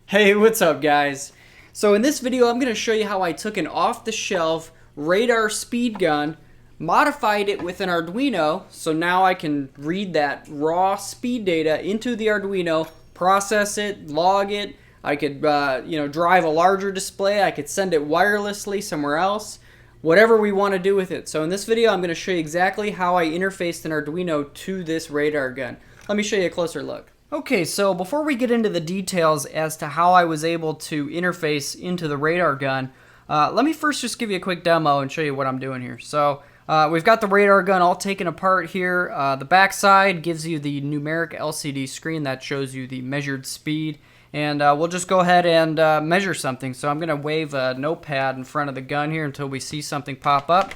Hey, what's up guys? So in this video I'm going to show you how I took an off-the-shelf radar speed gun, modified it with an Arduino, so now I can read that raw speed data into the Arduino, process it, log it. I could drive a larger display, I could send it wirelessly somewhere else, whatever we want to do with it. So in this video I'm going to show you exactly how I interfaced an Arduino to this radar gun. Let me show you a closer look. Okay, so before we get into the details as to how I was able to interface into the radar gun, let me first just give you a quick demo and show you what I'm doing here. So we've got the radar gun all taken apart here. The back side gives you the numeric LCD screen that shows you the measured speed. And we'll just go ahead and measure something. So I'm going to wave a notepad in front of the gun here until we see something pop up.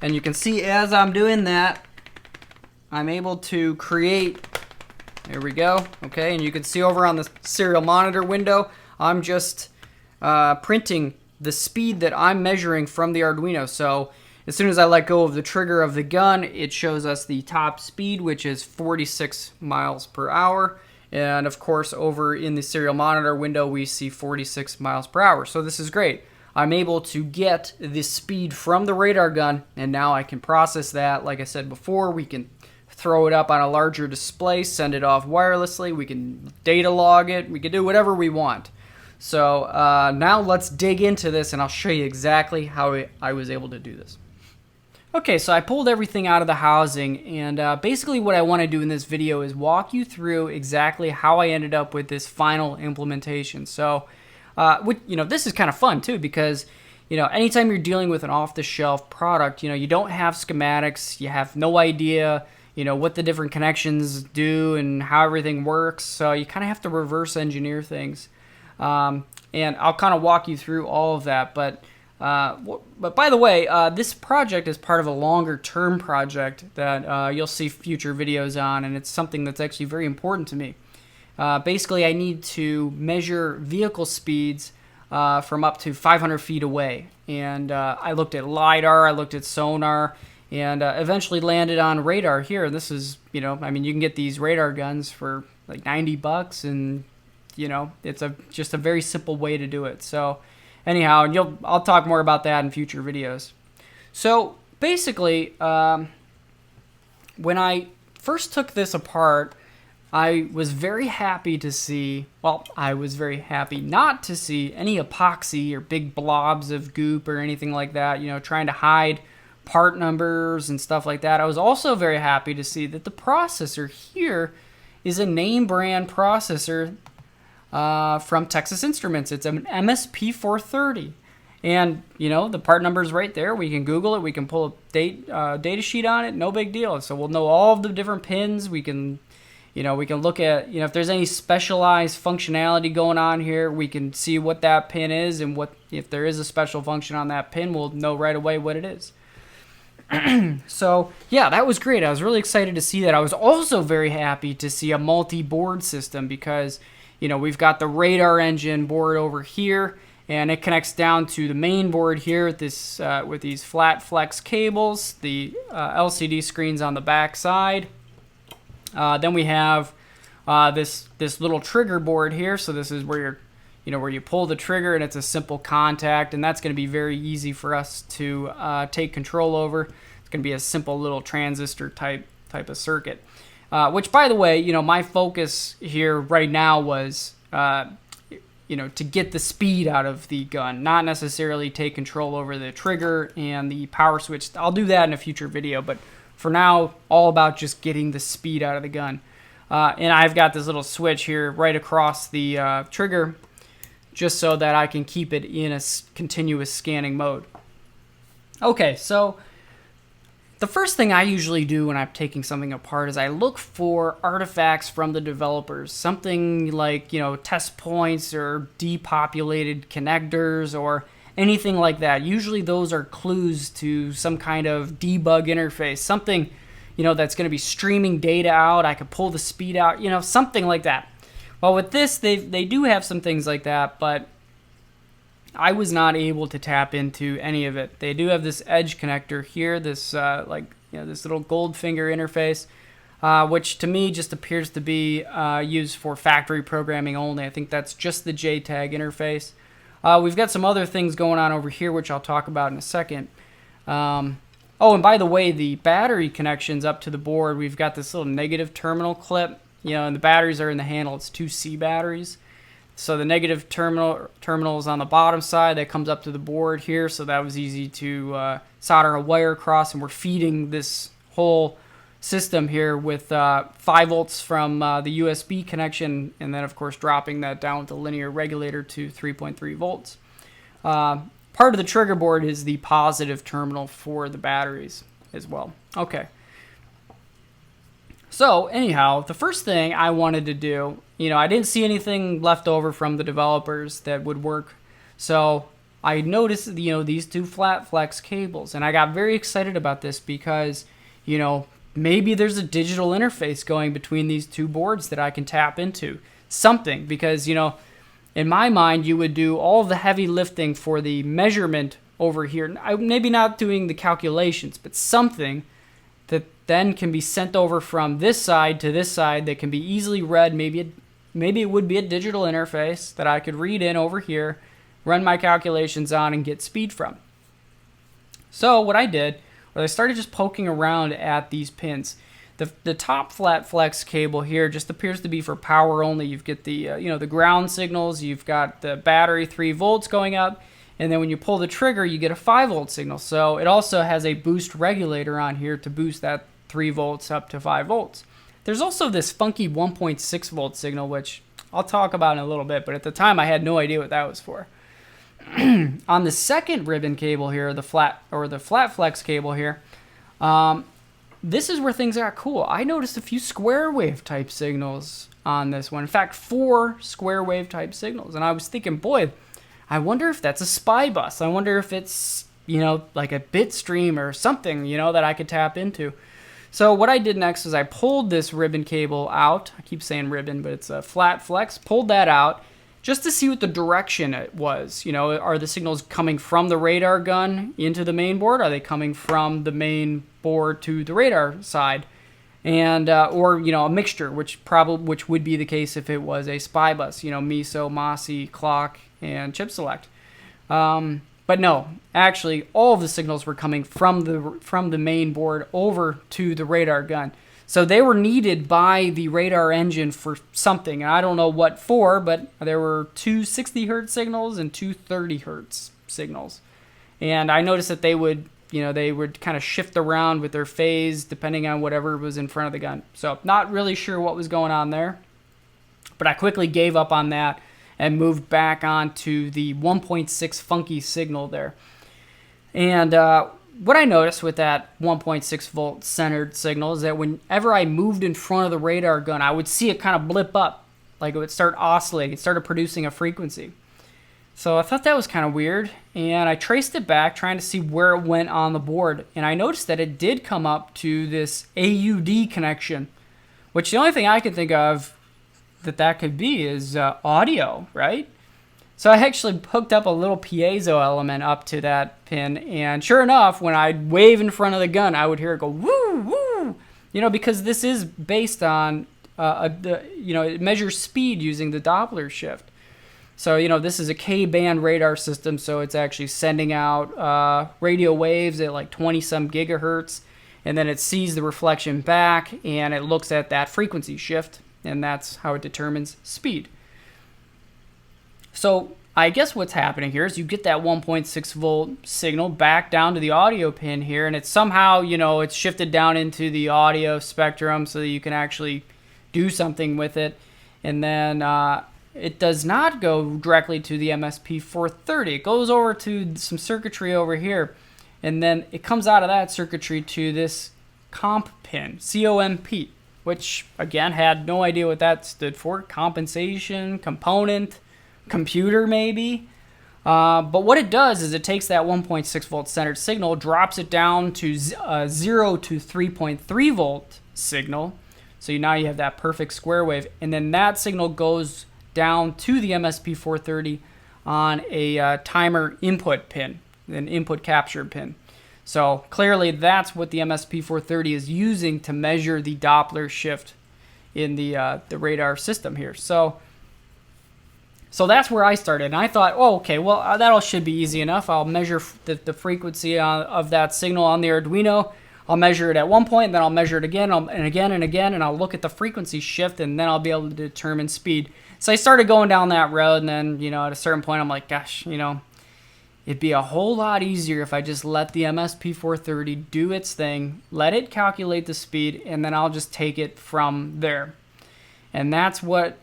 And you can see as I'm doing that, I'm able to create... There we go. Okay, and you can see over on the serial monitor window, I'm just printing the speed that I'm measuring from the Arduino. So as soon as I let go of the trigger of the gun, it shows us the top speed, which is 46 miles per hour. And of course, over in the serial monitor window, we see 46 miles per hour. So this is great. I'm able to get the speed from the radar gun, and now I can process that. Like I said before, we can throw it up on a larger display, send it off wirelessly, we can data log it, we can do whatever we want. So now let's dig into this and I'll show you exactly how I was able to do this. Okay, so I pulled everything out of the housing, and basically what I want to do in this video is walk you through exactly how I ended up with this final implementation. So this is kind of fun too, because anytime you're dealing with an off-the-shelf product, you don't have schematics, you have no idea what the different connections do and how everything works. So you kind of have to reverse engineer things. And I'll kind of walk you through all of that. But by the way, this project is part of a longer term project that you'll see future videos on. And it's something that's actually very important to me. Basically, I need to measure vehicle speeds from up to 500 feet away. And I looked at LiDAR, I looked at sonar, and eventually landed on radar here. This is, you can get these radar guns for like $90, and it's just a very simple way to do it. So anyhow, I'll talk more about that in future videos. So basically, when I first took this apart, I was very happy to see, I was very happy not to see any epoxy or big blobs of goop or anything like that, trying to hide part numbers and stuff like that. I was also very happy to see that the processor here is a name brand processor from Texas Instruments. It's an MSP 430. And, the part number is right there. We can Google it. We can pull a data sheet on it. No big deal. So we'll know all of the different pins. We can look at, if there's any specialized functionality going on here, we can see what that pin is, and if there is a special function on that pin, we'll know right away what it is. So yeah, that was great. I was really excited to see that. I was also very happy to see a multi-board system because, we've got the radar engine board over here, and it connects down to the main board here with these flat flex cables, the LCD screens on the back side. Then we have this little trigger board here. So this is where where you pull the trigger, and it's a simple contact, and that's going to be very easy for us to take control over. It's going to be a simple little transistor type of circuit. Which, by the way, my focus here right now was to get the speed out of the gun, not necessarily take control over the trigger and the power switch. I'll do that in a future video, but for now, all about just getting the speed out of the gun. And I've got this little switch here right across the trigger, just so that I can keep it in a continuous scanning mode. Okay, so the first thing I usually do when I'm taking something apart is I look for artifacts from the developers, something like, test points or depopulated connectors or anything like that. Usually those are clues to some kind of debug interface, something, that's going to be streaming data out. I could pull the speed out, something like that. Well, with this, they do have some things like that, but I was not able to tap into any of it. They do have this edge connector here, this this little Goldfinger interface. which to me just appears to be used for factory programming only. I think that's just the JTAG interface. We've got some other things going on over here, which I'll talk about in a second. Oh, and by the way, the battery connections up to the board, we've got this little negative terminal clip, and the batteries are in the handle. It's 2C batteries. So the negative terminal is on the bottom side. That comes up to the board here, so that was easy to solder a wire across, and we're feeding this whole system here with 5 volts from the USB connection, and then, of course, dropping that down with the linear regulator to 3.3 volts. Part of the trigger board is the positive terminal for the batteries as well. Okay. So, anyhow, the first thing I wanted to do, I didn't see anything left over from the developers that would work. So, I noticed, these 2 flat flex cables, and I got very excited about this because, maybe there's a digital interface going between these 2 boards that I can tap into. Something, because, in my mind, you would do all the heavy lifting for the measurement over here. Maybe not doing the calculations, but something that then can be sent over from this side to this side that can be easily read. Maybe it would be a digital interface that I could read in over here, run my calculations on, and get speed from. So what I did was I started just poking around at these pins. The top flat flex cable here just appears to be for power only. You've got the the ground signals, you've got the battery 3 volts going up, and then when you pull the trigger, you get a 5 volt signal. So it also has a boost regulator on here to boost that 3 volts up to 5 volts. There's also this funky 1.6 volt signal, which I'll talk about in a little bit, but at the time I had no idea what that was for. On the second ribbon cable here, the flat flex cable here, this is where things got cool. I noticed a few square wave type signals on this one. In fact, 4 square wave type signals. And I was thinking, boy, I wonder if that's a SPI bus. I wonder if it's, like a bit stream or something, that I could tap into. So what I did next is I pulled this ribbon cable out. I keep saying ribbon, but it's a flat flex. Pulled that out just to see what the direction it was. Are the signals coming from the radar gun into the main board? Are they coming from the main board to the radar side? And or a mixture, which would be the case if it was a SPI bus. MISO, MOSI, clock, and chip select. But no, actually, all of the signals were coming from the main board over to the radar gun. So they were needed by the radar engine for something. I don't know what for, but there were 2 60 hertz signals and 2 30 hertz signals. And I noticed that they would kind of shift around with their phase depending on whatever was in front of the gun. So not really sure what was going on there. But I quickly gave up on that and moved back on to the 1.6 funky signal there. And what I noticed with that 1.6 volt centered signal is that whenever I moved in front of the radar gun, I would see it kind of blip up, like it would start oscillating. It started producing a frequency. So I thought that was kind of weird, and I traced it back, trying to see where it went on the board. And I noticed that it did come up to this AUD connection, which the only thing I could think of that could be is audio, right? So I actually hooked up a little piezo element up to that pin, and sure enough, when I'd wave in front of the gun, I would hear it go woo, woo, because this is based on, it measures speed using the Doppler shift. So, this is a K-band radar system, so it's actually sending out radio waves at like 20-some gigahertz, and then it sees the reflection back, and it looks at that frequency shift, and that's how it determines speed. So I guess what's happening here is you get that 1.6 volt signal back down to the audio pin here, and it's somehow, it's shifted down into the audio spectrum so that you can actually do something with it. And then it does not go directly to the MSP430. It goes over to some circuitry over here, and then it comes out of that circuitry to this comp pin, COMP, which, again, had no idea what that stood for. Compensation, component, computer maybe. But what it does is it takes that 1.6 volt centered signal, drops it down to 0 to 3.3 volt signal. So now you have that perfect square wave. And then that signal goes down to the MSP430 on a timer input pin, an input capture pin. So clearly that's what the MSP430 is using to measure the Doppler shift in the radar system here. So that's where I started, and I thought, oh, okay, well, that should be easy enough. I'll measure the frequency of that signal on the Arduino. I'll measure it at one point, then I'll measure it again, and again, and again, and I'll look at the frequency shift, and then I'll be able to determine speed. So I started going down that road, and then, at a certain point, I'm like, gosh, it'd be a whole lot easier if I just let the MSP430 do its thing, let it calculate the speed, and then I'll just take it from there. And that's when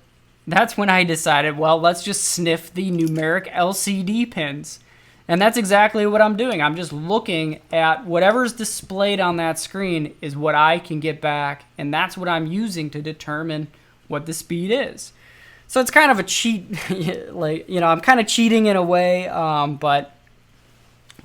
I decided, well, let's just sniff the numeric LCD pins. And that's exactly what I'm doing. I'm just looking at whatever's displayed on that screen is what I can get back, and that's what I'm using to determine what the speed is. So it's kind of a cheat, I'm kind of cheating in a way, but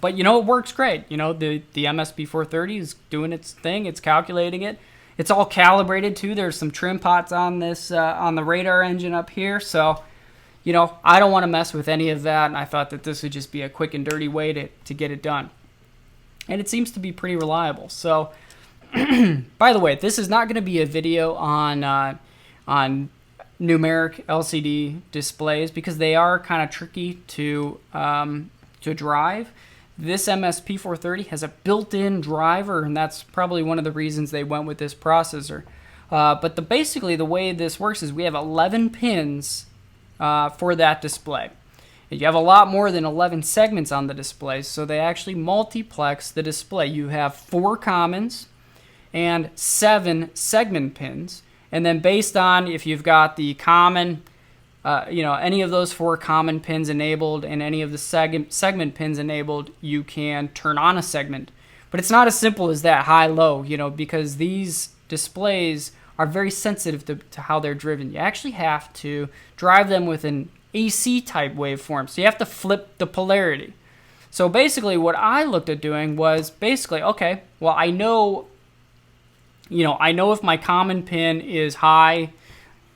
it works great. The MSP430 is doing its thing. It's calculating it. It's all calibrated too. There's some trim pots on this on the radar engine up here, so I don't want to mess with any of that, and I thought that this would just be a quick and dirty way to get it done. And it seems to be pretty reliable. So, by the way, this is not going to be a video on numeric LCD displays because they are kind of tricky to drive. This MSP430 has a built-in driver, and that's probably one of the reasons they went with this processor. But basically the way this works is we have 11 pins for that display. You have a lot more than 11 segments on the display, so they actually multiplex the display. You have 4 commons and 7 segment pins, and then based on if you've got the common, any of those 4 common pins enabled and any of the segment pins enabled, you can turn on a segment. But it's not as simple as that, high-low, because these displays are very sensitive to how they're driven. You actually have to drive them with an AC type waveform. So you have to flip the polarity. So basically what I looked at doing was okay, well, I know if my common pin is high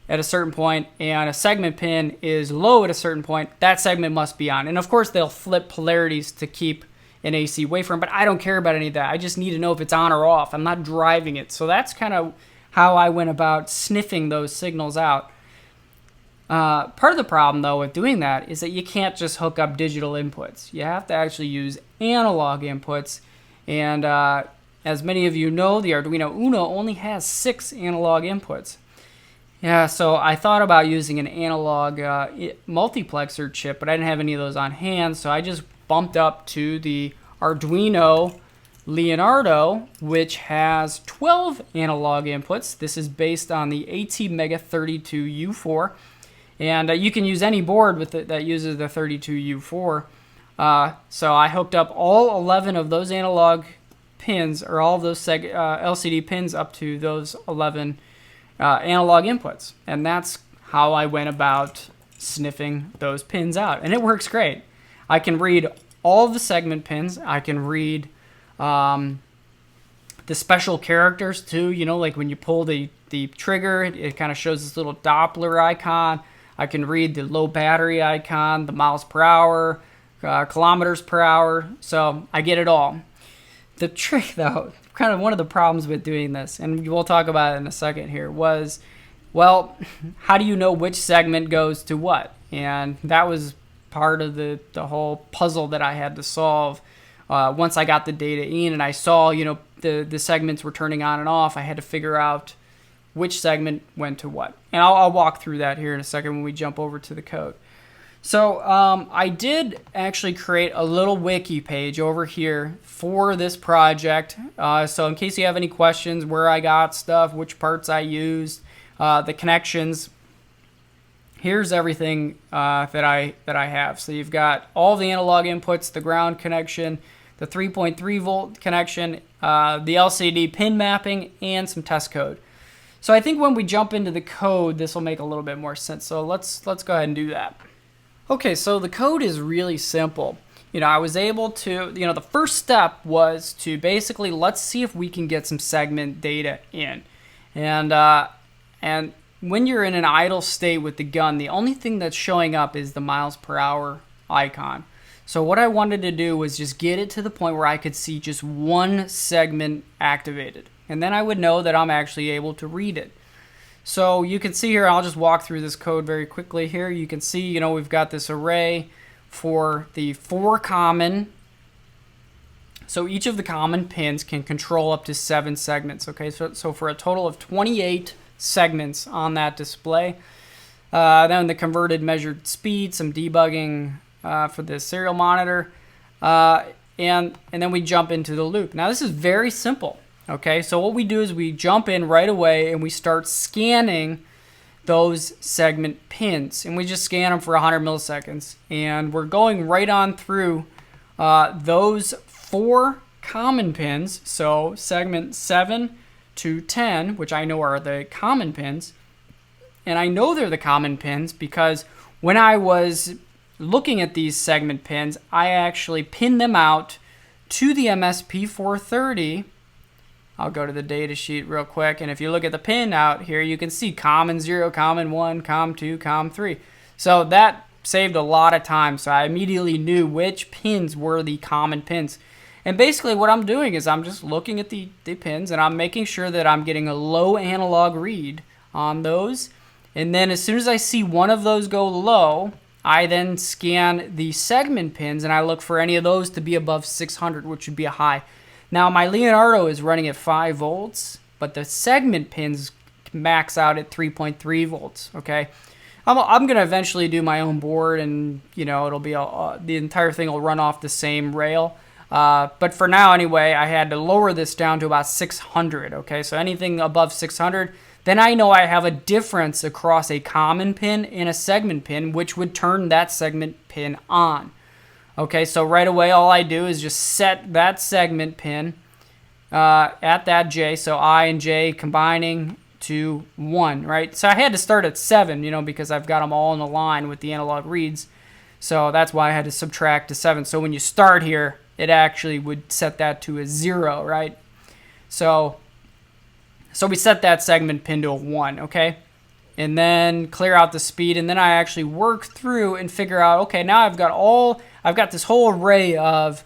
at a certain point and a segment pin is low at a certain point, that segment must be on. And of course they'll flip polarities to keep an AC waveform, but I don't care about any of that. I just need to know if it's on or off. I'm not driving it. So that's kind of how I went about sniffing those signals out. Part of the problem, though, with doing that is that you can't just hook up digital inputs. You have to actually use analog inputs. And as many of you know, the Arduino Uno only has 6 analog inputs. Yeah, so I thought about using an analog multiplexer chip, but I didn't have any of those on hand, so I just bumped up to the Arduino Leonardo, which has 12 analog inputs. This is based on the ATmega32U4, and you can use any board with it that uses the 32U4. So I hooked up all 11 of those analog pins, or all of those LCD pins, up to those 11 analog inputs, and that's how I went about sniffing those pins out, and it works great. I can read all of the segment pins. I can read the special characters too, like when you pull the trigger, it kind of shows this little Doppler icon. I can read the low battery icon, the miles per hour, kilometers per hour, so I get it all. The trick, though, kind of one of the problems with doing this, and we'll talk about it in a second here, was, well, how do you know which segment goes to what? And that was part of the whole puzzle that I had to solve. Once I got the data in and I saw, the segments were turning on and off, I had to figure out which segment went to what. And I'll walk through that here in a second when we jump over to the code. So I did actually create a little wiki page over here for this project. So in case you have any questions, where I got stuff, which parts I used, the connections, here's everything that I have. So you've got all the analog inputs, the ground connection, the 3.3 volt connection, the LCD pin mapping, and some test code. So I think when we jump into the code, this will make a little bit more sense. So let's go ahead and do that. Okay, so the code is really simple. I was able to, the first step was to basically, let's see if we can get some segment data in. And when you're in an idle state with the gun, the only thing that's showing up is the miles per hour icon. So what I wanted to do was just get it to the point where I could see just one segment activated. And then I would know that I'm actually able to read it. So you can see here, I'll just walk through this code very quickly here. You can see, you know, we've got this array for the 4 common. So each of the common pins can control up to 7 segments. Okay, so for a total of 28 segments on that display. Then the converted measured speed, some debugging for the serial monitor, and then we jump into the loop. Now this is very simple. Okay, so what we do is we jump in right away and we start scanning those segment pins, and we just scan them for 100 milliseconds, and we're going right on through those 4 common pins. So segment 7 to 10, which I know are the common pins, and I know they're the common pins because when I was looking at these segment pins, I actually pinned them out to the MSP430. I'll go to the data sheet real quick, and if you look at the pin out here, you can see common 0, common 1, common 2, common 3. So that saved a lot of time, so I immediately knew which pins were the common pins. And basically what I'm doing is I'm just looking at the pins, and I'm making sure that I'm getting a low analog read on those. And then as soon as I see one of those go low, I then scan the segment pins, and I look for any of those to be above 600, which would be a high. Now, my Leonardo is running at 5 volts, but the segment pins max out at 3.3 volts, okay? I'm going to eventually do my own board, and, you know, it'll be the entire thing will run off the same rail. But for now, anyway, I had to lower this down to about 600, okay? So anything above 600, then I know I have a difference across a common pin and a segment pin, which would turn that segment pin on. Okay, so right away, all I do is just set that segment pin at that J, so I and J combining to 1, right? So I had to start at 7, you know, because I've got them all in a line with the analog reads. So that's why I had to subtract to 7. So when you start here, it actually would set that to a 0, right? So we set that segment pin to a 1, okay? And then clear out the speed, and then I actually work through and figure out, okay, now I've got this whole array of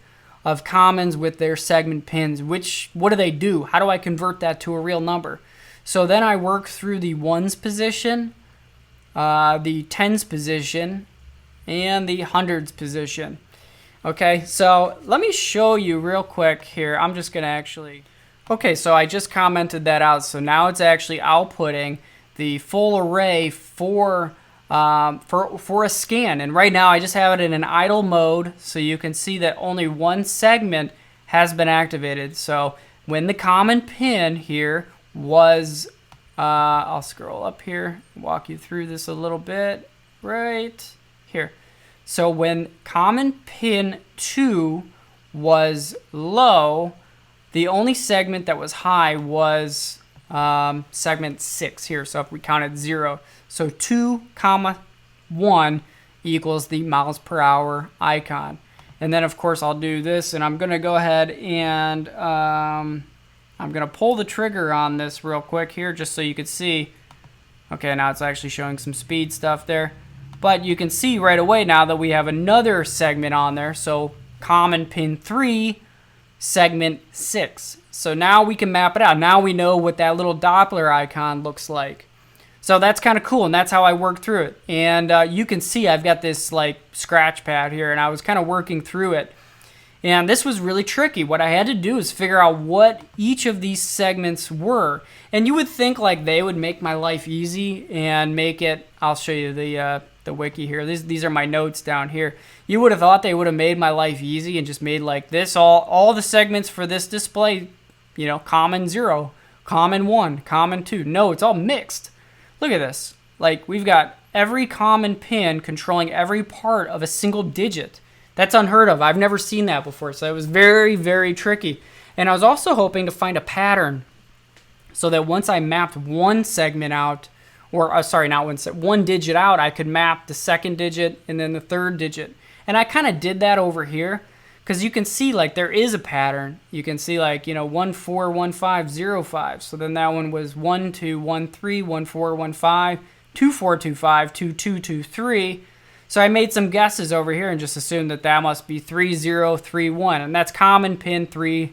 commons with their segment pins. What do they do? How do I convert that to a real number? So then I work through the 1s position, the 10s position, and the 100s position. Okay, so let me show you real quick here. I'm just going to actually... Okay, so I just commented that out. So now it's actually outputting the full array for a scan. And right now I just have it in an idle mode, so you can see that only one segment has been activated. So when the common pin here was, I'll scroll up here, walk you through this a little bit right here. So when common pin 2 was low, the only segment that was high was segment 6 here. So if we counted 0, so 2, 1 equals the miles per hour icon. And then of course I'll do this, and I'm going to go ahead and I'm going to pull the trigger on this real quick here just so you can see. Okay, now it's actually showing some speed stuff there. But you can see right away now that we have another segment on there. So common pin 3, segment 6. So now we can map it out. Now we know what that little Doppler icon looks like. So that's kind of cool, and that's how I work through it. And you can see I've got this like scratch pad here, and I was kind of working through it. And this was really tricky. What I had to do is figure out what each of these segments were. And you would think like they would make my life easy and make it, I'll show you the wiki here. These are my notes down here. You would have thought they would have made my life easy and just made like this, all the segments for this display, you know, common 0, common 1, common 2. No, it's all mixed. Look at this. Like we've got every common pin controlling every part of a single digit. That's unheard of. I've never seen that before. So it was very, very tricky. And I was also hoping to find a pattern so that once I mapped one segment out, or sorry, not one digit out, I could map the second digit and then the third digit. And I kind of did that over here because you can see like there is a pattern. You can see like, you know, 141505. So then that one was 1213, 1415, 2425, 2223. So I made some guesses over here and just assumed that that must be 3031, and that's common pin 3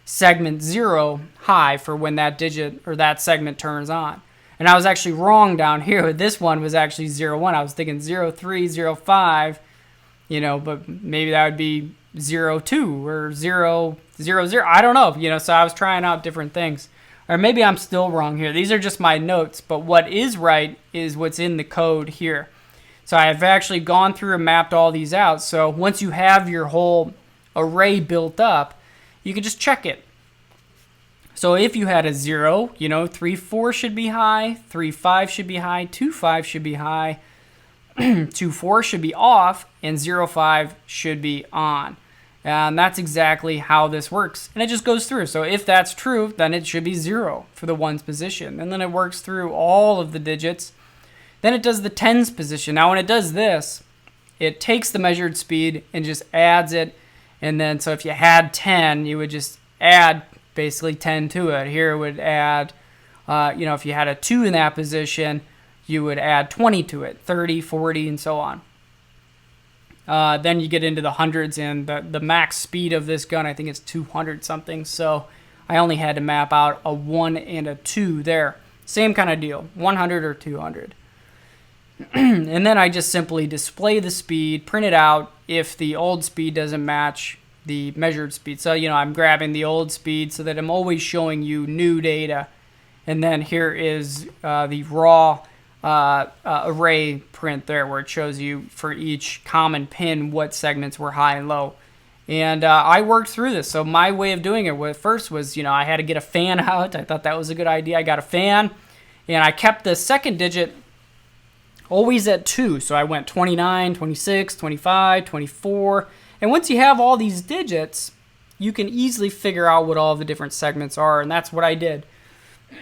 segment 0 high for when that digit or that segment turns on. And I was actually wrong down here. This one was actually 01. I was thinking 0305, you know, but maybe that would be 02 or 000. I don't know, you know, so I was trying out different things. Or maybe I'm still wrong here. These are just my notes, but what is right is what's in the code here. So I've actually gone through and mapped all these out. So once you have your whole array built up, you can just check it. So if you had a 0, you know, 3-4 should be high, 3-5 should be high, 2-5 should be high, 2-4 should be off, and 0-5 should be on. And that's exactly how this works. And it just goes through. So if that's true, then it should be 0 for the ones position. And then it works through all of the digits. Then it does the tens position. Now when it does this, it takes the measured speed and just adds it. And then so if you had 10, you would just add basically 10 to it. Here it would add, you know, if you had a 2 in that position, you would add 20 to it, 30, 40, and so on. Then you get into the hundreds, and the max speed of this gun, I think it's 200 something. So I only had to map out a 1 and a 2 there. Same kind of deal, 100 or 200. And then I just simply display the speed, print it out if the old speed doesn't match the measured speed. So, you know, I'm grabbing the old speed so that I'm always showing you new data. And then here is the raw array print there where it shows you for each common pin what segments were high and low. And I worked through this. So my way of doing it first was, you know, I had to get a fan out. I thought that was a good idea. I got a fan, and I kept the second digit always at 2. So I went 29, 26, 25, 24. And once you have all these digits, you can easily figure out what all the different segments are, and that's what I did.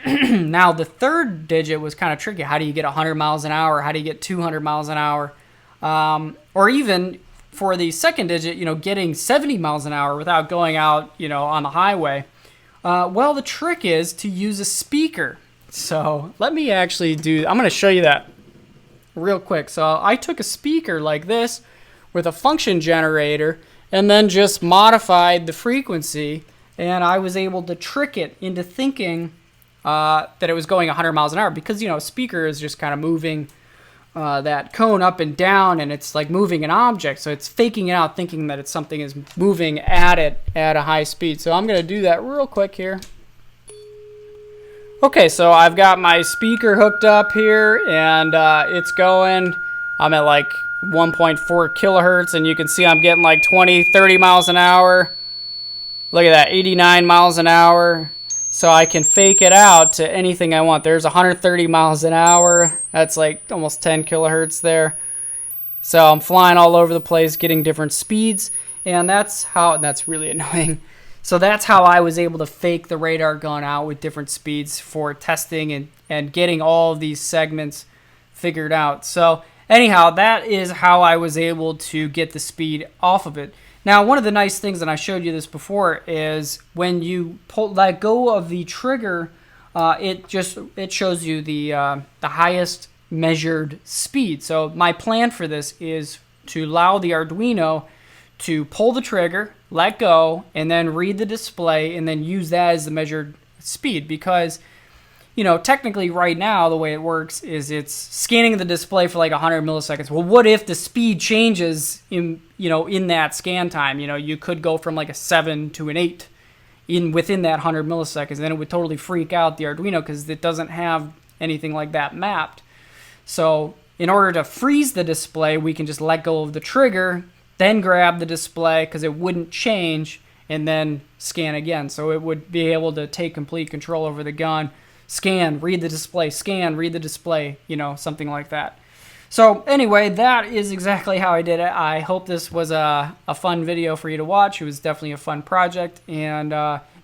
Now, the third digit was kind of tricky. How do you get 100 miles an hour? How do you get 200 miles an hour? Or even for the second digit, you know, getting 70 miles an hour without going out, you know, on the highway. Well, the trick is to use a speaker. So let me actually I'm going to show you that real quick. So I took a speaker like this with a function generator and then just modified the frequency, and I was able to trick it into thinking that it was going 100 miles an hour because, you know, a speaker is just kind of moving that cone up and down, and it's like moving an object, so it's faking it out thinking that something is moving at it at a high speed. So I'm going to do that real quick here. Okay, so I've got my speaker hooked up here, and it's going. I'm at like 1.4 kilohertz, and you can see I'm getting like 20, 30 miles an hour. Look at that, 89 miles an hour. So I can fake it out to anything I want. There's 130 miles an hour. That's like almost 10 kilohertz there. So I'm flying all over the place, getting different speeds, and that's really annoying. So that's how I was able to fake the radar gun out with different speeds for testing and getting all of these segments figured out. So anyhow, that is how I was able to get the speed off of it. Now, one of the nice things, and I showed you this before, is when you let go of the trigger, it shows you the highest measured speed. So my plan for this is to allow the Arduino to pull the trigger, let go, and then read the display, and then use that as the measured speed. Because, you know, technically right now the way it works is it's scanning the display for like 100 milliseconds. Well, what if the speed changes in that scan time? You know, you could go from like a 7 to an 8 within that 100 milliseconds. Then it would totally freak out the Arduino because it doesn't have anything like that mapped. So in order to freeze the display, we can just let go of the trigger, then grab the display because it wouldn't change, and then scan again. So it would be able to take complete control over the gun. Scan, read the display, scan, read the display, you know, something like that. So anyway, that is exactly how I did it. I hope this was a fun video for you to watch. It was definitely a fun project. And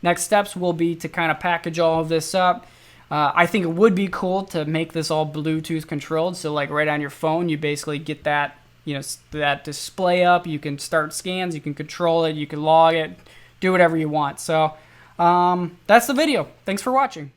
next steps will be to kind of package all of this up. I think it would be cool to make this all Bluetooth controlled. So like right on your phone, you basically get that, you know, that display up. You can start scans, you can control it, you can log it, do whatever you want. So that's the video. Thanks for watching.